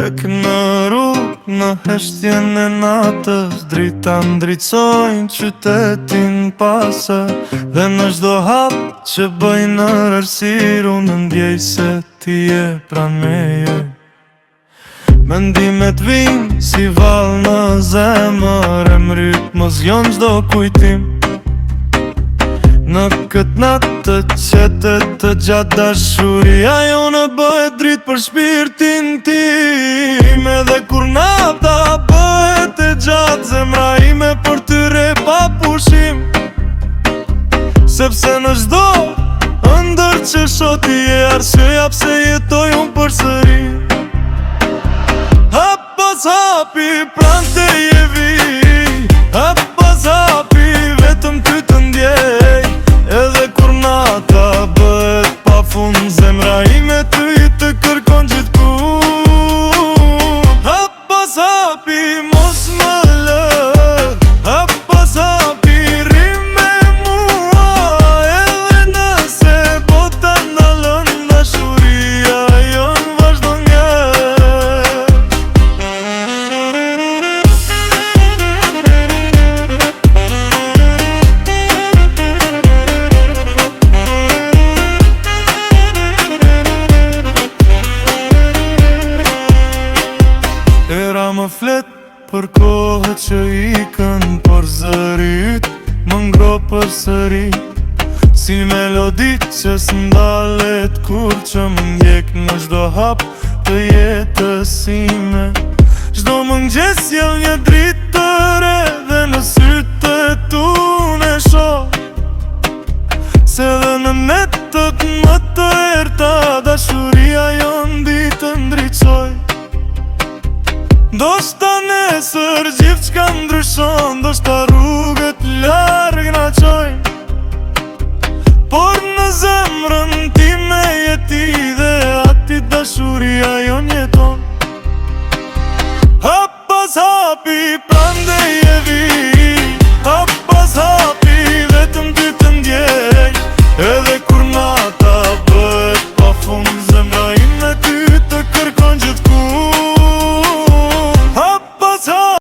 Tek në rrugë, në heshtjen e natës, drita ndricojnë qytetin pasë. Dhe në çdo hap që bëj në rërsir, unë ndjej se ti je pranë meje. Mendimet vinë si val në zemër, e mryt më zgjon çdo kujtim. Në këtë natë të qete të gjatë, dashuria jone bëhet dritë për shpirtin tim. Edhe kur nata bëhet e gjatë, zemra ime për ty re pa pushim. Sepse në çdo ëndër që shoti je arsyeja pse jetoj unë përsëri. Hap pas hapi pranë te je vi, hap pas hapi vetëm ty të ndjej. Edhe kur nata bëhet pa fund, zemra ime ty të kërkon gjithku. Hap pas hapi mos më lë, hap pas hapi rrim me mua. Edhe nëse bota ndalon, dashuria jon vazhdon njerë. Era më flet për kohët që ikën, por zërit më ngro përsëri. Si melodi që s'ndalet kur që më ndjek në çdo hap të jetës ime. Çdo mëngjes sjell një dritë të re, dhe në sytë e tu në shoh se dhe në netët më të erta, dashuria jon ditë ndriçoj. Ndoshta nesër gjithçka ndryshon, ndoshta rrugët larg na çojnë, por në zemrën time je ti, dhe ati dashuria jon jeton. Hap pas hapi prandej